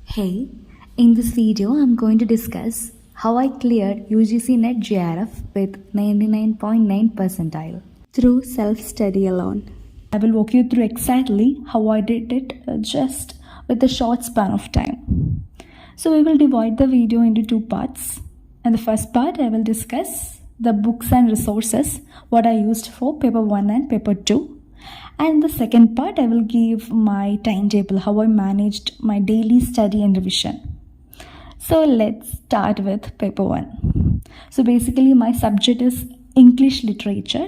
Hey, in this video I'm going to discuss how I cleared UGC Net JRF with 99.9 percentile through self-study alone. I will walk you through exactly how I did it just with a short span of time. So we will divide the video into two parts. In the first part I will discuss the books and resources what I used for paper 1 and paper 2. And the second part, I will give my timetable, how I managed my daily study and revision. So let's start with paper 1. So basically my subject is English literature.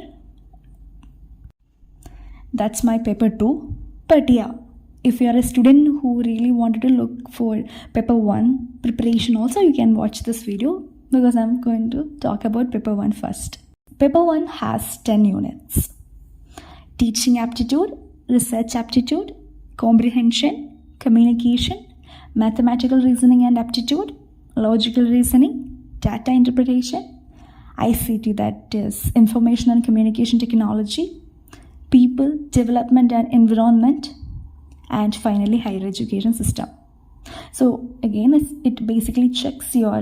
That's my paper 2. But yeah, if you are a student who really wanted to look for paper 1 preparation also, you can watch this video because I'm going to talk about paper 1 first. Paper 1 has 10 units. Teaching aptitude, research aptitude, comprehension, communication, mathematical reasoning and aptitude, logical reasoning, data interpretation, ICT, that is information and communication technology, people, development and environment, and finally higher education system. So again, it basically checks your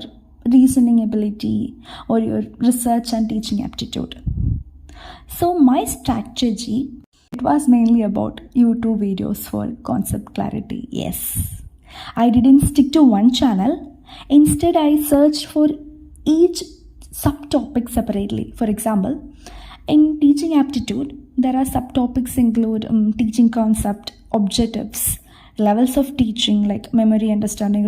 reasoning ability or your research and teaching aptitude. So my strategy, it was mainly about YouTube videos for concept clarity. Yes, I didn't stick to one channel. Instead, I searched for each subtopic separately. For example, in teaching aptitude, there are subtopics include teaching concept, objectives, levels of teaching like memory, understanding,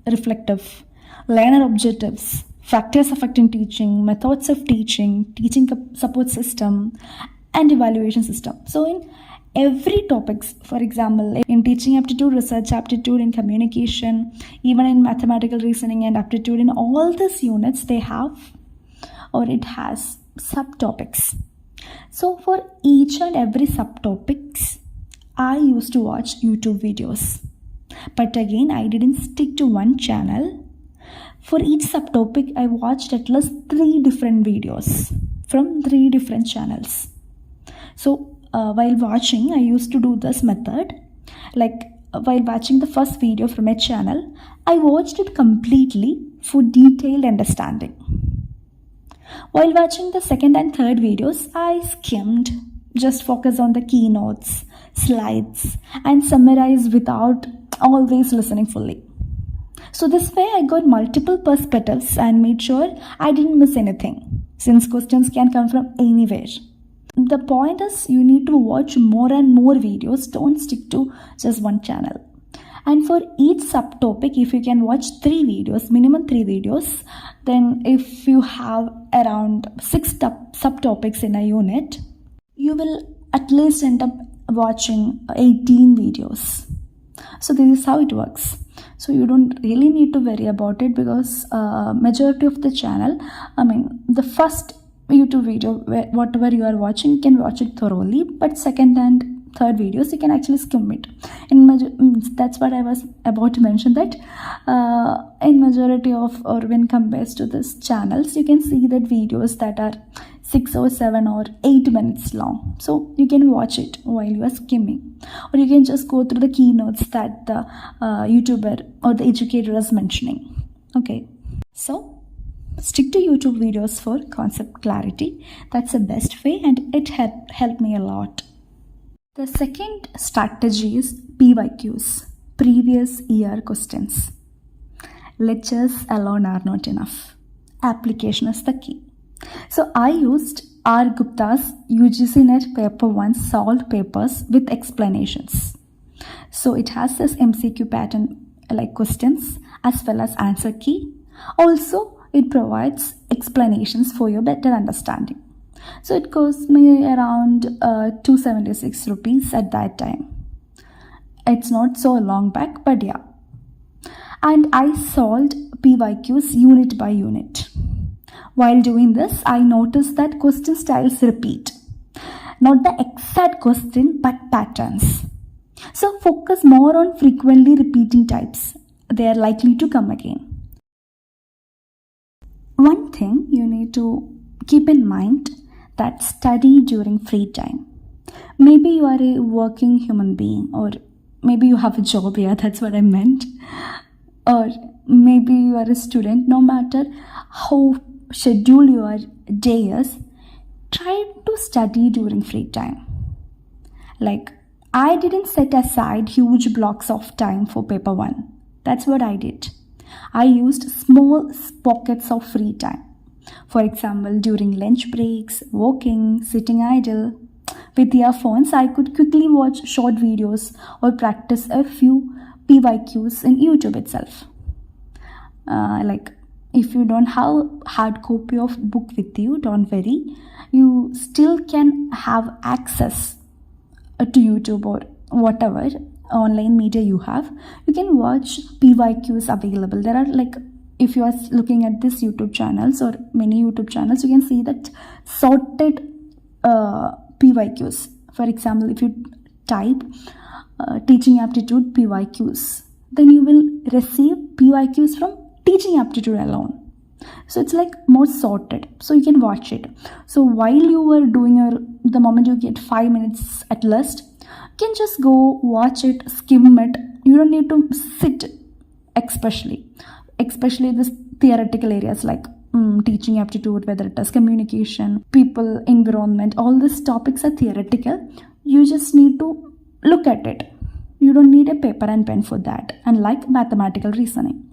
reflective, learner objectives, factors affecting teaching, methods of teaching, teaching support system, and evaluation system. So in every topics, for example, in teaching aptitude, research aptitude, in communication, even in mathematical reasoning and aptitude, in all these units they have or it has subtopics. So for each and every subtopics, I used to watch YouTube videos. But again, I didn't stick to one channel. For each subtopic, I watched at least 3 different videos from 3 different channels. So while watching, I used to do this method. Like while watching the first video from a channel, I watched it completely for detailed understanding. While watching the second and third videos, I skimmed, just focus on the keynotes, slides, and summarize without always listening fully. So this way I got multiple perspectives and made sure I didn't miss anything, since questions can come from anywhere. The point is you need to watch more and more videos, don't stick to just one channel. And for each subtopic, if you can watch 3 videos, minimum 3 videos, then if you have around 6 subtopics in a unit, you will at least end up watching 18 videos. So this is how it works. So you don't really need to worry about it because majority of the channel, the first YouTube video, whatever you are watching, you can watch it thoroughly. But second and third videos, you can actually skim it. That's what I was about to mention, that in majority of, or when compared to this channels, you can see that videos that are 6 or 7 or 8 minutes long. So you can watch it while you are skimming. Or you can just go through the keynotes that the YouTuber or the educator is mentioning. Okay, so stick to YouTube videos for concept clarity. That's the best way and it helped me a lot. The second strategy is PYQs, previous year questions. Lectures alone are not enough. Application is the key. So I used R. Gupta's UGC Net Paper 1 solved papers with explanations. So it has this MCQ pattern like questions as well as answer key. Also, it provides explanations for your better understanding. So it cost me around 276 rupees at that time. It's not so long back, but yeah. And I solved PYQs unit by unit. While doing this, I noticed that question styles repeat. Not the exact question, but patterns. So focus more on frequently repeating types. They are likely to come again. One thing you need to keep in mind, that study during free time. Maybe you are a working human being or maybe you have a job here, that's what I meant. Or maybe you are a student. No matter how scheduled your day is, try to study during free time. Like, I didn't set aside huge blocks of time for paper 1. That's what I did. I used small pockets of free time. For example, during lunch breaks, walking, sitting idle. With earphones, I could quickly watch short videos or practice a few PYQs in YouTube itself. Like, if you don't have hard copy of book with you, don't worry. You still can have access to YouTube or whatever online media you have. You can watch PYQs available. There are, like, if you are looking at this YouTube channels or many YouTube channels, you can see that sorted PYQs. For example, if you type teaching aptitude PYQs, then you will receive PYQs from teaching aptitude alone. So it's like more sorted, so you can watch it. So while you are doing the moment you get 5 minutes at least, you can just go watch it, skim it. You don't need to sit, especially this theoretical areas like teaching aptitude, whether it is communication, people, environment. All these topics are theoretical. You just need to look at it. You don't need a paper and pen for that, unlike mathematical reasoning.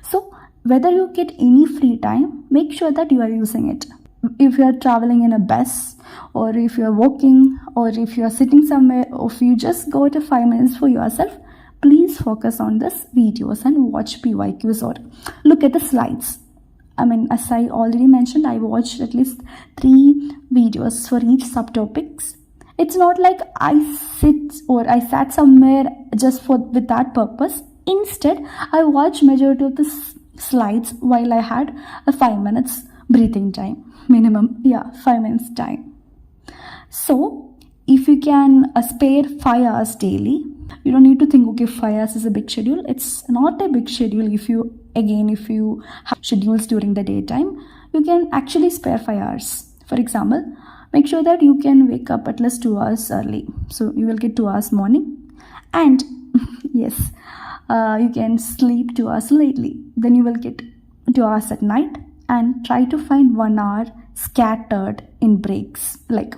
So whether you get any free time, make sure that you are using it. If you are traveling in a bus, or if you are walking, or if you are sitting somewhere, or if you just go to 5 minutes for yourself, please focus on this videos and watch PYQs or look at the slides. I mean, as I already mentioned, I watched at least 3 videos for each subtopics. It's not like I sat somewhere just with that purpose. Instead, I watched majority of the slides while I had a 5 minutes breathing time minimum. 5 minutes time. So if you can spare 5 hours daily, you don't need to think, okay, 5 hours is a big schedule. It's not a big schedule. If you have schedules during the daytime, you can actually spare 5 hours. For example, make sure that you can wake up at least 2 hours early, so you will get 2 hours morning. And yes, you can sleep 2 hours lately, then you will get 2 hours at night. And try to find 1 hour scattered in breaks, like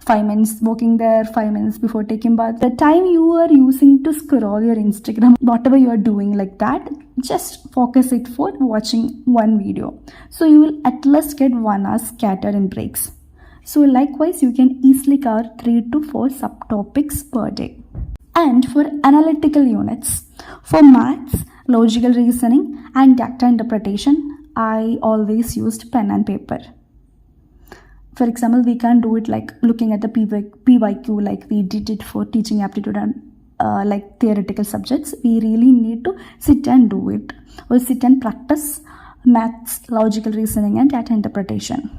5 minutes walking there, 5 minutes before taking bath. The time you are using to scroll your Instagram, whatever you are doing like that, just focus it for watching one video. So you will at least get 1 hour scattered in breaks. So likewise, you can easily cover 3 to 4 subtopics per day. And for analytical units, for maths, logical reasoning, and data interpretation, I always used pen and paper. For example, we can't do it like looking at the PYQ like we did it for teaching aptitude and like theoretical subjects. We really need to sit and do it, or sit and practice maths, logical reasoning, and data interpretation.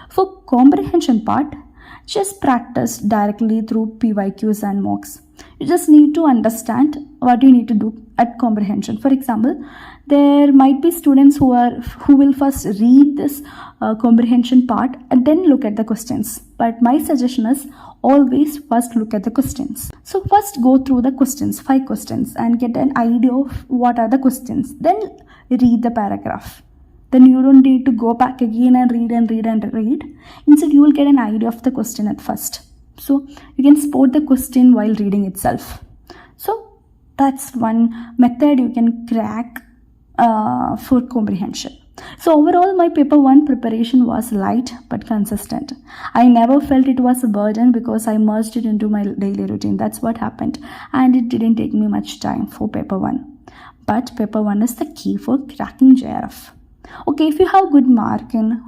For comprehension part, just practice directly through PYQs and mocks. You just need to understand what you need to do at comprehension. For example, there might be students who will first read this comprehension part and then look at the questions. But my suggestion is always first look at the questions. So first go through the questions, 5 questions, and get an idea of what are the questions. Then read the paragraph. Then you don't need to go back again and read. Instead, you will get an idea of the question at first. So you can spot the question while reading itself. So that's one method you can crack for comprehension. So overall, my paper 1 preparation was light but consistent. I never felt it was a burden because I merged it into my daily routine. That's what happened. And it didn't take me much time for paper 1. But paper 1 is the key for cracking JRF. Okay, if you have good mark in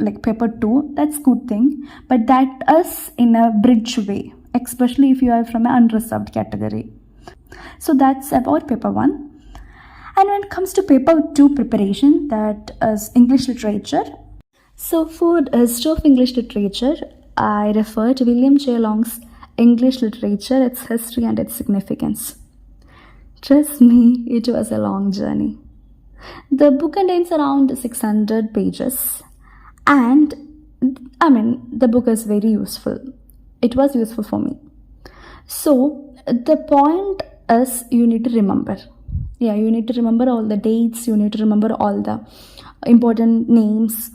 like paper 2, that's good thing. But that is in a bridge way, especially if you are from an unreserved category. So that's about paper 1. And when it comes to paper 2 preparation, that is English literature. So for the history of English literature, I refer to William J. Long's English Literature, its history and its significance. Trust me, it was a long journey. The book contains around 600 pages, and the book is very useful. It was useful for me. So the point is you need to remember. Yeah, you need to remember all the dates, you need to remember all the important names.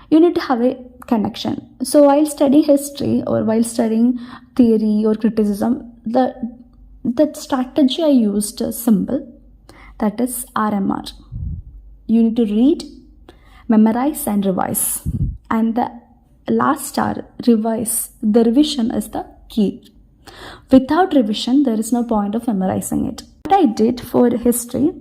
You need to have a connection. So while studying history or while studying theory or criticism, the strategy I used is simple. That is RMR. You need to read, memorize and revise. And the last R, revise. The revision is the key. Without revision, there is no point of memorizing it. What I did for history,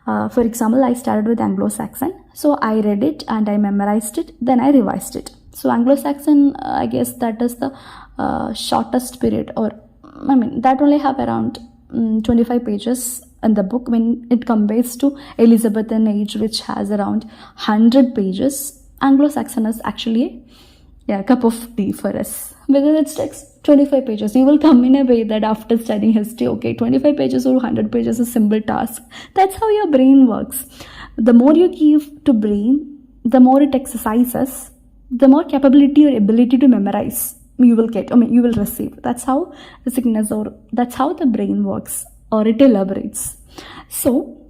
for example, I started with Anglo-Saxon. So I read it and I memorized it, then I revised it. So Anglo-Saxon, I guess that is the shortest period, or that only have around 25 pages in the book when it compares to Elizabethan age, which has around 100 pages. Anglo-Saxon is actually a cup of tea for us because it takes 25 pages. You will come in a way that after studying history, okay, 25 pages or 100 pages is a simple task. That's how your brain works. The more you give to brain, the more it exercises, the more capability or ability to memorize you will get, you will receive. That's how the sickness, or that's how the brain works, or it elaborates. So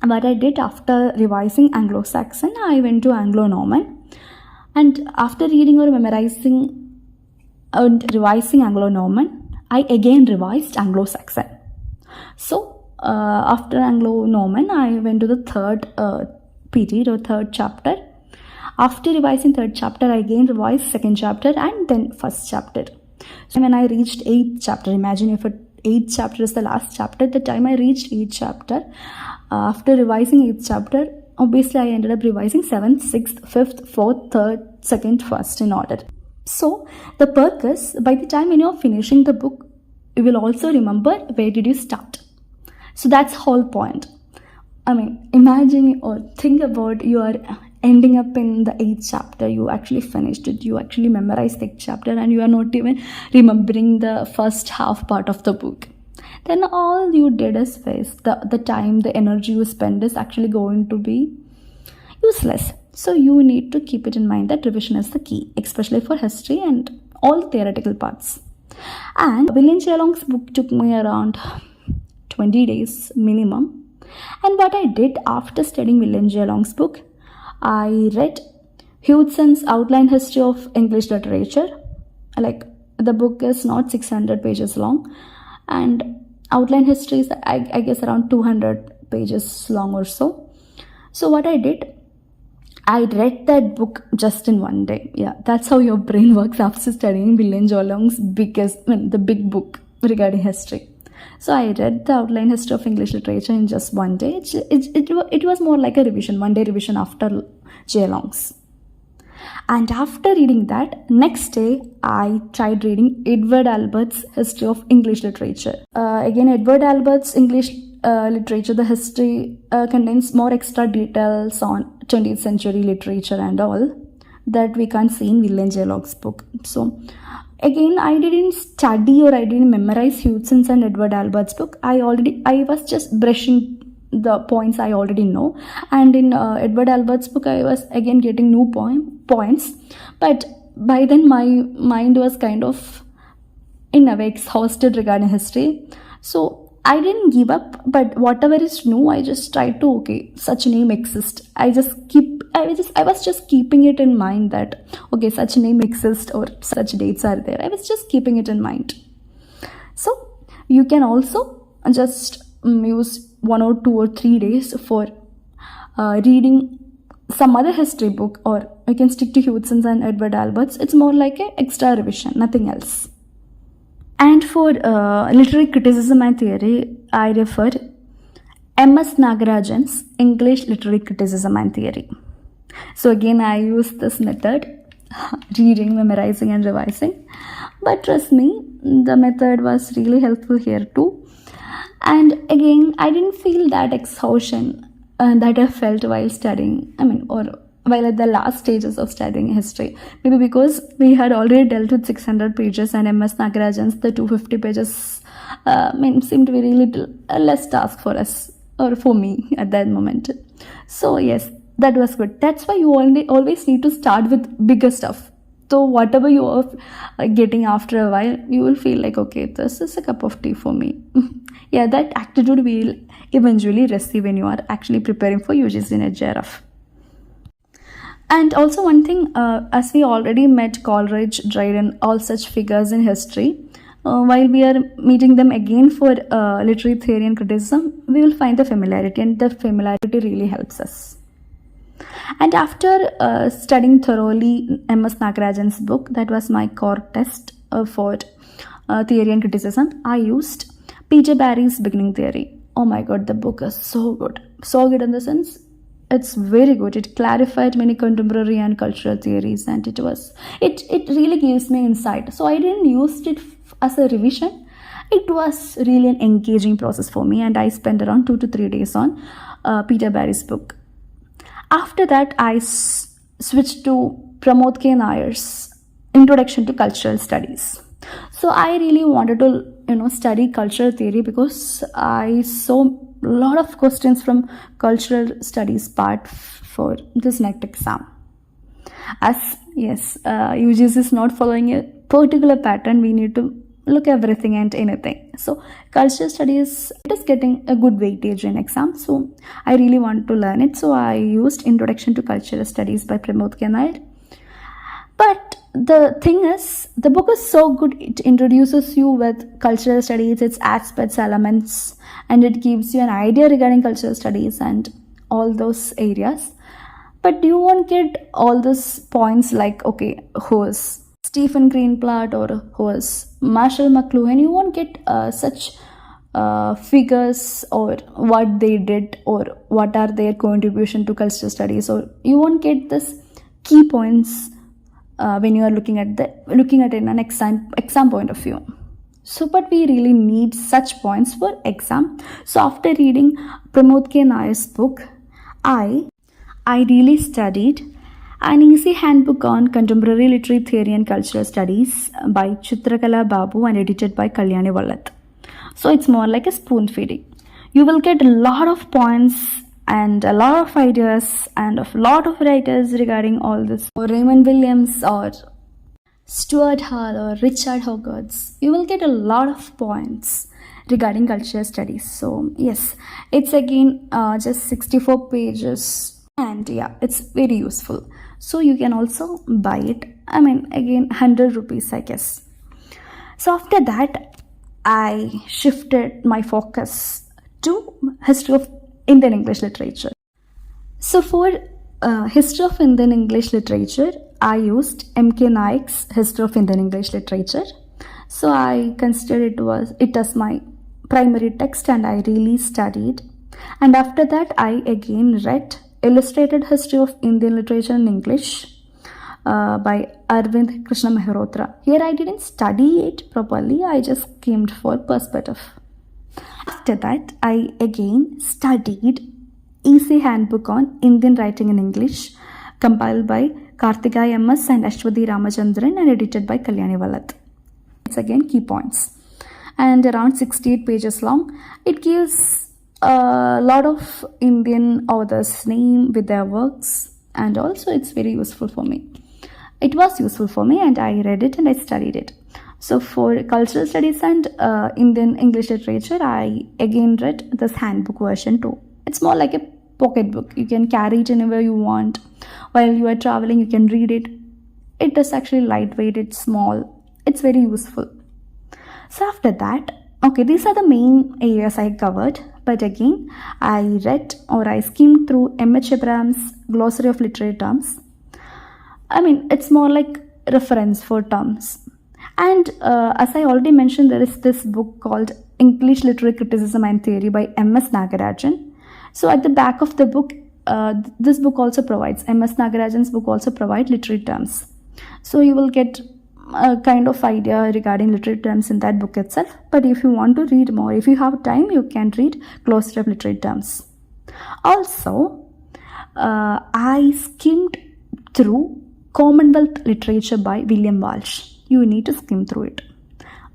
what I did after revising Anglo-Saxon, I went to Anglo-Norman. And after reading or memorizing and revising Anglo-Norman, I again revised Anglo-Saxon. So after Anglo-Norman, I went to the third period or third chapter. After revising third chapter, I again revised second chapter and then first chapter. So when I reached 8th chapter, imagine if 8th chapter is the last chapter, the time I reached 8th chapter, after revising 8th chapter, obviously I ended up revising 7th, 6th, 5th, 4th, 3rd, 2nd, 1st in order. So the perk is, by the time when you're finishing the book, you will also remember where did you start. So that's whole point. Imagine or think about you are ending up in the 8th chapter, you actually finished it, you actually memorized the 8th chapter and you are not even remembering the first half part of the book. Then all you did is waste. The time, the energy you spend is actually going to be useless. So you need to keep it in mind that revision is the key, especially for history and all theoretical parts. And William J. Long's book took me around 20 days minimum. And what I did after studying William J. Long's book, I read Hudson's Outline History of English Literature. Like, the book is not 600 pages long, and outline history is, I guess, around 200 pages long or so. So what I did, I read that book just in one day. Yeah, that's how your brain works after studying William J. Long's the big book regarding history. So I read the Outline History of English Literature in just one day. It was more like a revision, one day revision after J. Long's. And after reading that, next day I tried reading Edward Albert's History of English Literature. Again, Edward Albert's English literature, the history contains more extra details on 20th century literature and all that we can't see in William J. Long's book. So again, I didn't study or I didn't memorize Hudson's and Edward Albert's book. I was just brushing the points I already know, and in Edward Albert's book I was again getting new points, but by then my mind was kind of in a way exhausted regarding history. So I didn't give up, but whatever is new, I just tried to, okay, such a name exists. I was just keeping it in mind that, okay, such a name exists or such dates are there. I was just keeping it in mind. So you can also just use 1 or 2 or 3 days for reading some other history book, or you can stick to Hudson's and Edward Albert's. It's more like an extra revision, nothing else. And for literary criticism and theory, I refer M.S. Nagarajan's English Literary Criticism and Theory. So again, I use this method, reading, memorizing and revising. But trust me, the method was really helpful here too. And again, I didn't feel that exhaustion that I felt while studying, or while at the last stages of studying history. Maybe because we had already dealt with 600 pages and M.S. Nagarajan's the 250 pages seemed to be really less task for us, or for me at that moment. So yes, that was good. That's why you always need to start with bigger stuff. So whatever you are getting after a while, you will feel like, okay, this is a cup of tea for me. Yeah, that attitude will eventually receive when you are actually preparing for UGC and JRF. And also one thing, as we already met Coleridge, Dryden, all such figures in history, while we are meeting them again for literary theory and criticism, we will find the familiarity, and the familiarity really helps us. And after studying thoroughly MS Nagarajan's book, that was my core test for theory and criticism, I used P.J. Barry's Beginning Theory. Oh my god, the book is so good. So good in the sense, it's very good. It clarified many contemporary and cultural theories, and it really gives me insight. So I didn't use it as a revision. It was really an engaging process for me, and I spent around 2 to 3 days on Peter Barry's book. After that, I switched to Pramod K. Nair's Introduction to Cultural Studies. So I really wanted to, study cultural theory because I saw a lot of questions from cultural studies part for this next exam. As yes, UGC is not following a particular pattern, we need to look everything and anything. So cultural studies, it is getting a good weightage in exam. So I really want to learn it. So I used Introduction to Cultural Studies by Pramod K. Nair. But the thing is, the book is so good. It introduces you with cultural studies, its aspects, elements, and it gives you an idea regarding cultural studies and all those areas. But you won't get all those points like, okay, who is Stephen Greenblatt or who is Marshall McLuhan. You won't get such figures or what they did or what are their contribution to cultural studies, or you won't get this key points when you are looking at it in an exam point of view. So, but we really need such points for exam. So after reading Pramod K. Nair's book, I really studied An Easy Handbook on Contemporary Literary Theory and Cultural Studies by Chitrakala Babu and edited by Kalyani Vallat. So it's more like a spoon feeding. You will get a lot of points and a lot of ideas and a lot of writers regarding all this. Or Raymond Williams or Stuart Hall or Richard Hogarth. You will get a lot of points regarding cultural studies. So yes, it's again just 64 pages. And yeah, it's very useful. So you can also buy it. I mean, again, 100 rupees, I guess. So after that, I shifted my focus to history of Indian English literature. So for history of Indian English literature, I used M.K. Naik's History of Indian English Literature. So I considered it as my primary text, and I really studied. And after that, I again read Illustrated History of Indian Literature in English by Arvind Krishna Mehrotra. Here I didn't study it properly, I just skimmed for perspective. After that, I again studied Easy Handbook on Indian Writing in English, compiled by Karthikay M.S. and Ashwati Ramachandran and edited by Kalyani Vallat. It's again key points. And around 68 pages long, it gives a lot of Indian authors' name with their works, and also it's very useful for me. It was useful for me, and I read it and I studied it. So for cultural studies and Indian English literature, I again read this handbook version too. It's more like a pocket book. You can carry it anywhere you want. While you are traveling, you can read it. It is actually lightweight, it's small, it's very useful. So after that, okay, these are the main areas I covered. But again, I read or I skimmed through M.H. Abraham's Glossary of Literary Terms. I mean, it's more like reference for terms. And as I already mentioned, there is this book called English Literary Criticism and Theory by M.S. Nagarajan. So at the back of the book, this book also provides, M.S. Nagarajan's book also provides literary terms. So you will get a kind of idea regarding literary terms in that book itself. But if you want to read more, if you have time, you can read Glossary of Literary Terms. Also, I skimmed through Commonwealth Literature by William Walsh. You need to skim through it.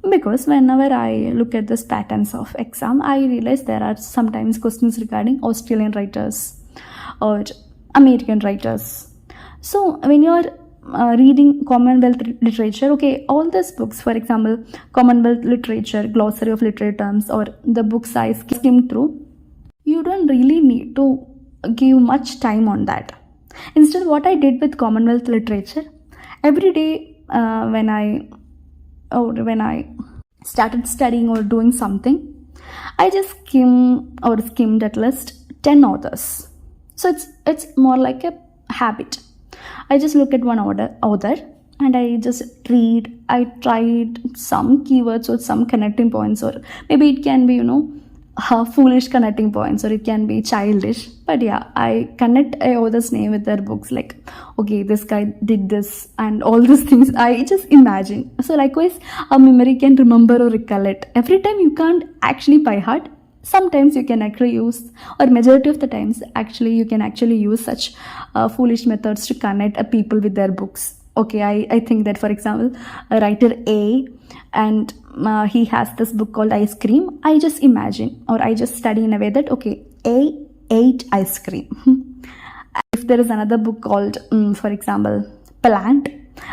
Because whenever I look at these patterns of exam, I realize there are sometimes questions regarding Australian writers or American writers. So when you are reading Commonwealth literature. Okay, all these books, for example, Commonwealth literature, glossary of literary terms, or the books I skimmed through, you don't really need to give much time on that. Instead, what I did with Commonwealth literature, every day when I started studying or doing something, I just skimmed at least 10 authors. So it's more like a habit. I just look at one author and I just read. I tried some keywords or some connecting points, or maybe it can be, foolish connecting points, or it can be childish. But yeah, I connect a author's name with their books, like, okay, this guy did this and all these things. I just imagine. So likewise, our memory can remember or recollect. Every time you can't actually by heart. Sometimes you can actually use, or majority of the times actually you can actually use such foolish methods to connect people with their books. Okay, I think that, for example, a writer A, and he has this book called Ice Cream. I just imagine, or I just study in a way that, okay, A ate ice cream. If there is another book called, for example, Plant,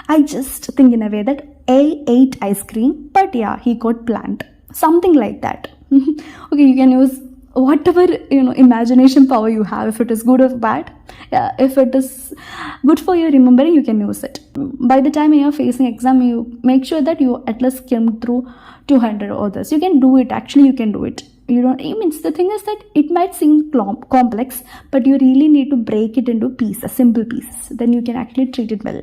I just think in a way that A ate ice cream, but yeah, he got plant. Something like that. Okay, you can use whatever imagination power you have. If it is good or bad, yeah, if it is good for your remembering, you can use it. By the time you are facing exam, you make sure that you at least skim through 200 authors. You can do it. Actually, you can do it. You don't. I mean, the thing is that it might seem complex, but you really need to break it into pieces, simple pieces. Then you can actually treat it well.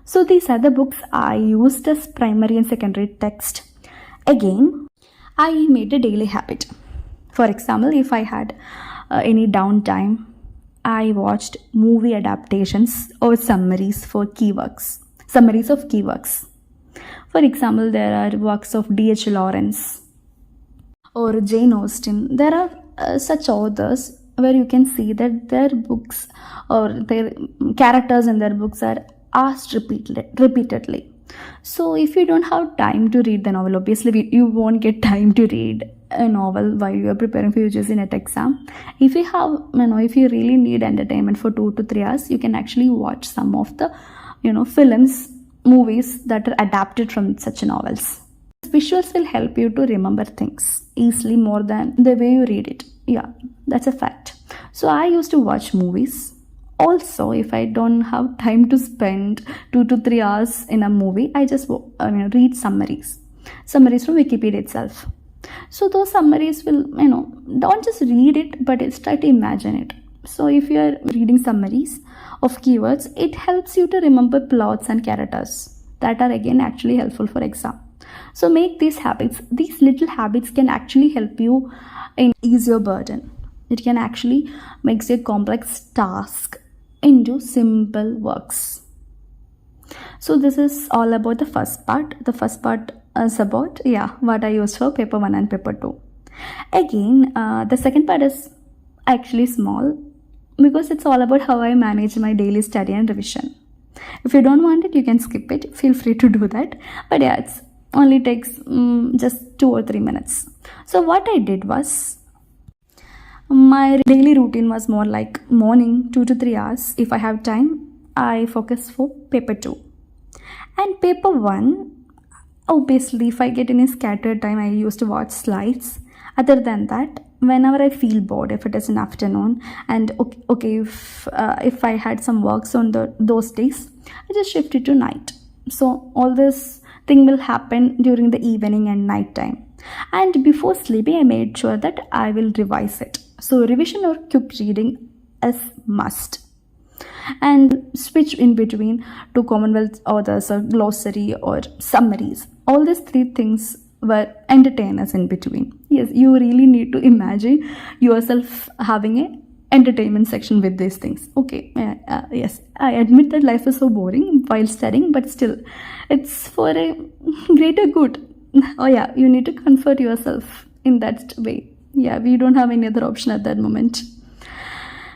So these are the books I used as primary and secondary text. Again, I made a daily habit. For example, if I had any downtime, I watched movie adaptations or summaries of key works. For example, there are works of D.H. Lawrence or Jane Austen. There are such authors where you can see that their books or their characters in their books are asked repeatedly. So if you don't have time to read the novel, obviously you won't get time to read a novel while you are preparing for UGC NET exam. If you have, if you really need entertainment for 2 to 3 hours, you can actually watch some of the, films, movies that are adapted from such novels. Visuals will help you to remember things easily more than the way you read it. Yeah, that's a fact. So I used to watch movies. Also, if I don't have time to spend 2 to 3 hours in a movie, I just read summaries from Wikipedia itself. So those summaries will, don't just read it, but try to imagine it. So if you are reading summaries of keywords, it helps you to remember plots and characters that are again actually helpful for exam. So make these habits. These little habits can actually help you in ease your burden. It can actually make a complex task into simple works. So this is all about the first part. The first part is about what I used for paper 1 and paper 2. Again, the second part is actually small because it's all about how I manage my daily study and revision. If you don't want it, you can skip it. Feel free to do that. But yeah, it only takes just 2 or 3 minutes. So what I did was, my daily routine was more like morning 2 to 3 hours. If I have time, I focus for paper 2. And paper 1, obviously, if I get any scattered time, I used to watch slides. Other than that, whenever I feel bored, if it is an afternoon, and if I had some works on those days, I just shift it to night. So all this thing will happen during the evening and night time. And before sleeping, I made sure that I will revise it. So revision or quick reading is must. And switch in between to Commonwealth authors or glossary or summaries. All these 3 things were entertainers in between. Yes, you really need to imagine yourself having an entertainment section with these things. Okay, yes, I admit that life is so boring while studying, but still, it's for a greater good. Oh yeah, you need to comfort yourself in that way. Yeah, we don't have any other option at that moment.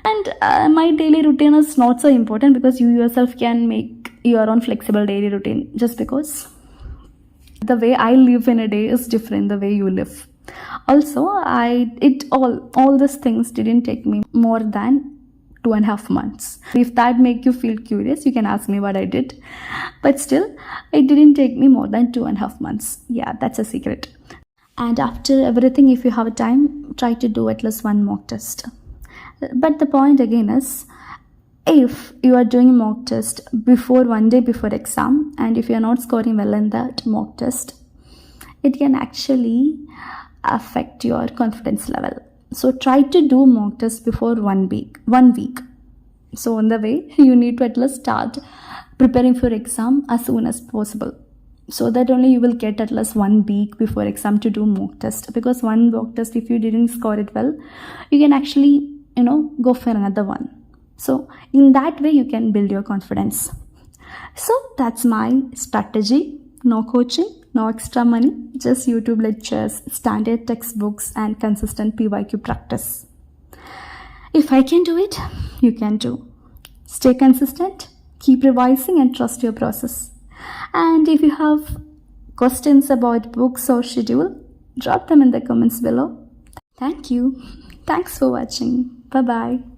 And my daily routine is not so important because you yourself can make your own flexible daily routine, just because the way I live in a day is different the way you live. Also, all these things didn't take me more than 2.5 months. If that make you feel curious, you can ask me what I did. But still, it didn't take me more than 2.5 months. Yeah, that's a secret. And after everything, if you have time, try to do at least one mock test. But the point again is, if you are doing a mock test before 1 day before exam, and if you are not scoring well in that mock test, it can actually affect your confidence level. So try to do mock test before 1 week. So on the way, you need to at least start preparing for exam as soon as possible. So that only you will get at least 1 week before exam to do mock test. Because one mock test, if you didn't score it well, you can actually, go for another one. So in that way, you can build your confidence. So that's my strategy. No coaching, no extra money, just YouTube lectures, standard textbooks, and consistent PYQ practice. If I can do it, you can too. Stay consistent, keep revising, and trust your process. And if you have questions about books or schedule, drop them in the comments below. Thank you. Thanks for watching. Bye-bye.